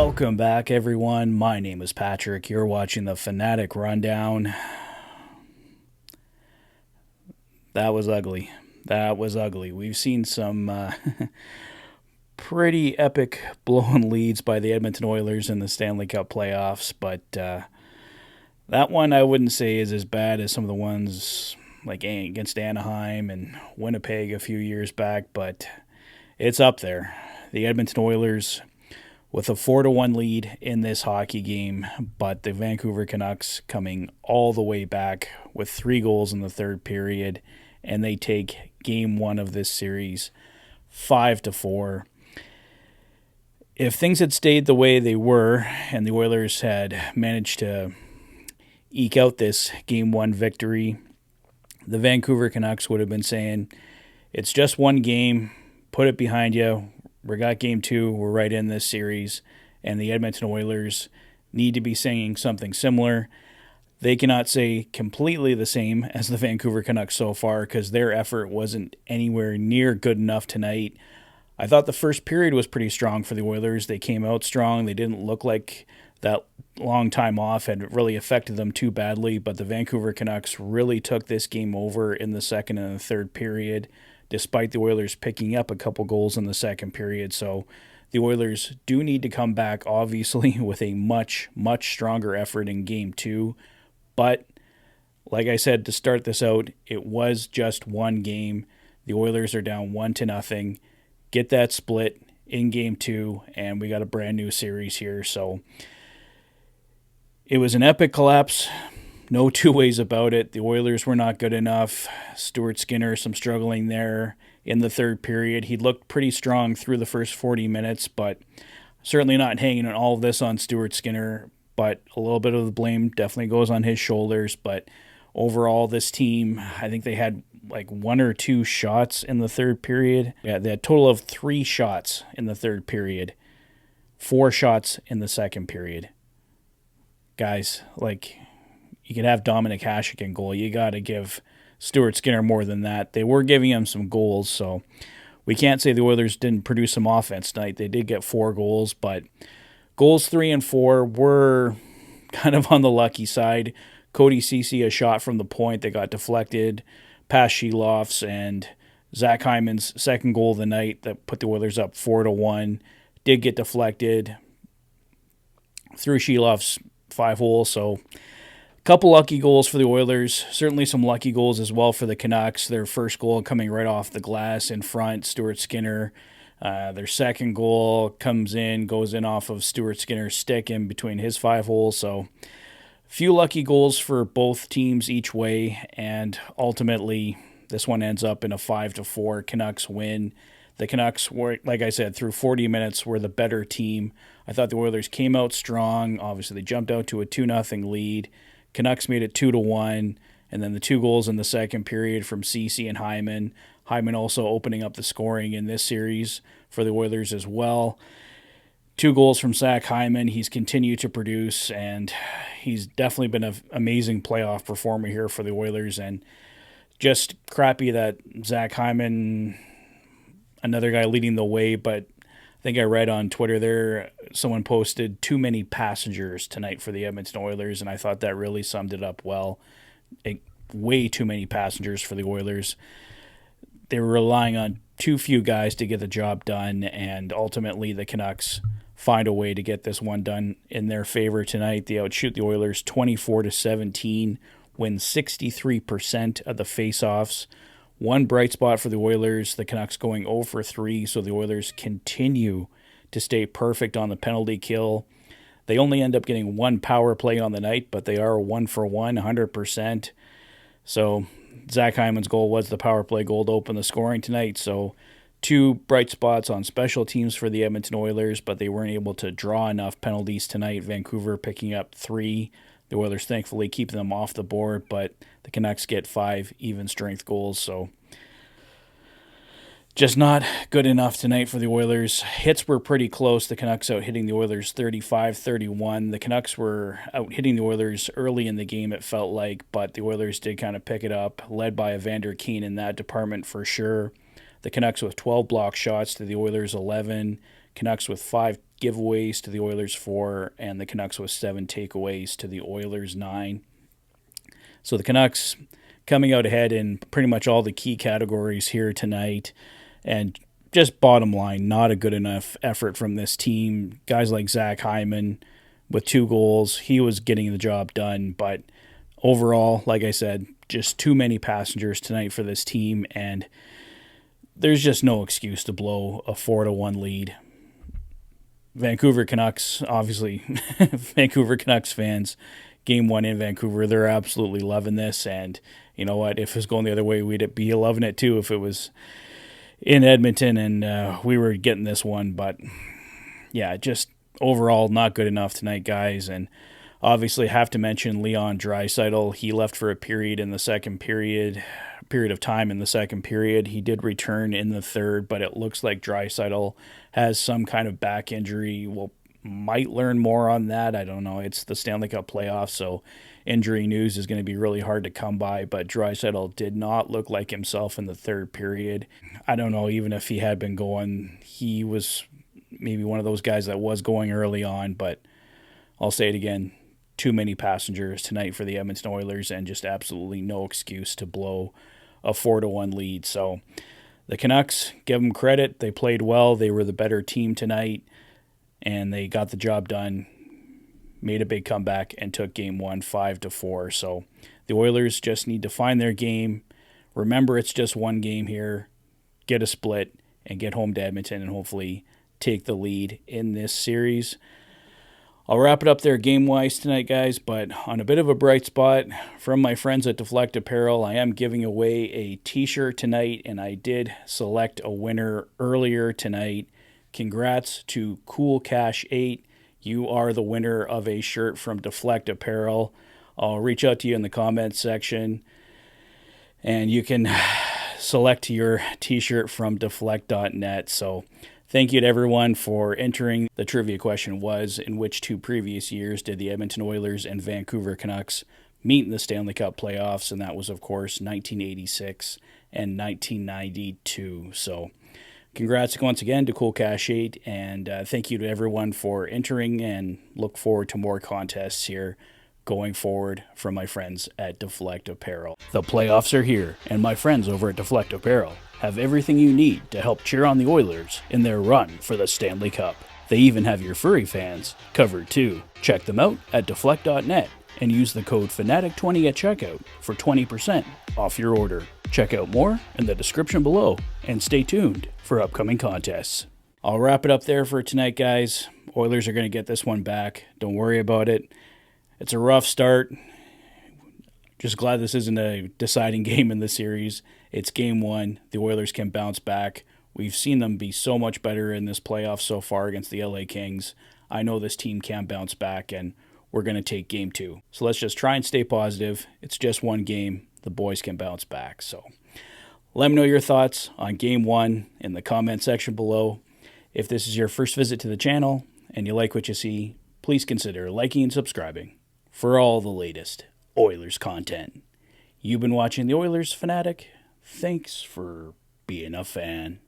Welcome back, everyone. My name is Patrick. You're watching the Fanatic Rundown. That was ugly. That was ugly. We've seen some pretty epic blown leads by the Edmonton Oilers in the Stanley Cup playoffs, but that one I wouldn't say is as bad as some of the ones like against Anaheim and Winnipeg a few years back, but it's up there. The Edmonton Oilers with a 4-1 lead in this hockey game, but the Vancouver Canucks coming all the way back with 3 goals in the third period, and they take game 1 of this series 5-4. If things had stayed the way they were and the Oilers had managed to eke out this game 1 victory, the Vancouver Canucks would have been saying, it's just one game, put it behind you. We got game 2. We're right in this series. And the Edmonton Oilers need to be saying something similar. They cannot say completely the same as the Vancouver Canucks so far because their effort wasn't anywhere near good enough tonight. I thought the first period was pretty strong for the Oilers. They came out strong. They didn't look like that long time off had really affected them too badly. But the Vancouver Canucks really took this game over in the second and the third period, despite the Oilers picking up a couple goals in the second period. So the Oilers do need to come back, obviously, with a much, much stronger effort in Game 2. But, like I said to start this out, it was just one game. The Oilers are down 1-0. Get that split in Game 2, and we got a brand new series here. So it was an epic collapse. No two ways about it. The Oilers were not good enough. Stuart Skinner, some struggling there in the third period. He looked pretty strong through the first 40 minutes, but certainly not hanging all of this on Stuart Skinner. But a little bit of the blame definitely goes on his shoulders. But overall, this team, I think they had like 1 or 2 shots in the third period. Yeah, they had a total of 3 shots in the third period. 4 shots in the second period. Guys, like, you could have Dominic Hasek in goal. You got to give Stuart Skinner more than that. They were giving him some goals, so we can't say the Oilers didn't produce some offense tonight. They did get 4 goals, but goals 3 and 4 were kind of on the lucky side. Cody Ceci, a shot from the point that got deflected past Sheloff's, and Zach Hyman's second goal of the night that put the Oilers up 4-1 did get deflected through Sheloff's 5-hole, so couple lucky goals for the Oilers. Certainly some lucky goals as well for the Canucks. Their first goal coming right off the glass in front, Stuart Skinner. Their second goal comes in, goes in off of Stuart Skinner's stick in between his 5 holes. So few lucky goals for both teams each way. And ultimately, this one ends up in a 5-4 Canucks win. The Canucks were, like I said, through 40 minutes were the better team. I thought the Oilers came out strong. Obviously, they jumped out to a 2-0 lead. Canucks made it 2-1, and then the 2 goals in the second period from Ceci and Hyman. Hyman also opening up the scoring in this series for the Oilers as well. 2 goals from Zach Hyman. He's continued to produce, and he's definitely been an amazing playoff performer here for the Oilers. And just crappy that Zach Hyman, another guy leading the way, but I think I read on Twitter there, someone posted too many passengers tonight for the Edmonton Oilers, and I thought that really summed it up well. Way too many passengers for the Oilers. They were relying on too few guys to get the job done, and ultimately the Canucks find a way to get this one done in their favor tonight. They outshoot the Oilers 24-17, win 63% of the faceoffs. One bright spot for the Oilers, the Canucks going 0 for 3, so the Oilers continue to stay perfect on the penalty kill. They only end up getting 1 power play on the night, but they are 1 for 1, 100%. So Zach Hyman's goal was the power play goal to open the scoring tonight. So 2 bright spots on special teams for the Edmonton Oilers, but they weren't able to draw enough penalties tonight. Vancouver picking up 3. The Oilers thankfully keep them off the board, but the Canucks get 5 even strength goals. So just not good enough tonight for the Oilers. Hits were pretty close. The Canucks out hitting the Oilers 35-31. The Canucks were out hitting the Oilers early in the game, it felt like, but the Oilers did kind of pick it up, led by Evander Kane in that department for sure. The Canucks with 12 block shots to the Oilers 11. Canucks with 5 giveaways to the Oilers 4, and the Canucks with 7 takeaways to the Oilers 9. So the Canucks coming out ahead in pretty much all the key categories here tonight. And just bottom line, not a good enough effort from this team. Guys like Zach Hyman with 2 goals, he was getting the job done. But overall, like I said, just too many passengers tonight for this team. And there's just no excuse to blow a 4-1 lead. Vancouver Canucks, obviously, Vancouver Canucks fans, Game 1 in Vancouver, they're absolutely loving this. And you know what? If it was going the other way, we'd be loving it too if it was in Edmonton and we were getting this one. But yeah, just overall not good enough tonight, guys. And obviously have to mention Leon Draisaitl. He left for a period of time in the second period. He did return in the third, but it looks like Draisaitl has some kind of back injury. We'll might learn more on that. I don't know. It's the Stanley Cup playoffs, so injury news is going to be really hard to come by, but Draisaitl did not look like himself in the third period. I don't know, even if he had been going, he was maybe one of those guys that was going early on, but I'll say it again, too many passengers tonight for the Edmonton Oilers and just absolutely no excuse to blow a 4-1 lead. So the Canucks, give them credit. They played well. They were the better team tonight, and they got the job done, made a big comeback, and took Game 1 5-4. So the Oilers just need to find their game. Remember, it's just one game here. Get a split and get home to Edmonton and hopefully take the lead in this series. I'll wrap it up there game-wise tonight, guys, but on a bit of a bright spot from my friends at Deflect Apparel, I am giving away a t-shirt tonight, and I did select a winner earlier tonight. Congrats to Cool Cash 8. You are the winner of a shirt from Deflect Apparel. I'll reach out to you in the comments section, and you can select your t-shirt from deflect.net. So thank you to everyone for entering. The trivia question was, in which 2 previous years did the Edmonton Oilers and Vancouver Canucks meet in the Stanley Cup playoffs? And that was, of course, 1986 and 1992. So congrats once again to Cool Cash 8, and thank you to everyone for entering, and look forward to more contests here going forward from my friends at Deflect Apparel. The playoffs are here, and my friends over at Deflect Apparel have everything you need to help cheer on the Oilers in their run for the Stanley Cup. They even have your furry fans covered too. Check them out at deflect.net and use the code FANATIC20 at checkout for 20% off your order. Check out more in the description below, and stay tuned for upcoming contests. I'll wrap it up there for tonight, guys. Oilers are going to get this one back. Don't worry about it. It's a rough start. Just glad this isn't a deciding game in the series. It's Game 1. The Oilers can bounce back. We've seen them be so much better in this playoff so far against the LA Kings. I know this team can bounce back, and we're going to take Game 2. So let's just try and stay positive. It's just one game. The boys can bounce back. So let me know your thoughts on Game 1 in the comment section below. If this is your first visit to the channel and you like what you see, please consider liking and subscribing for all the latest Oilers content. You've been watching the Oilers Fanatic. Thanks for being a fan.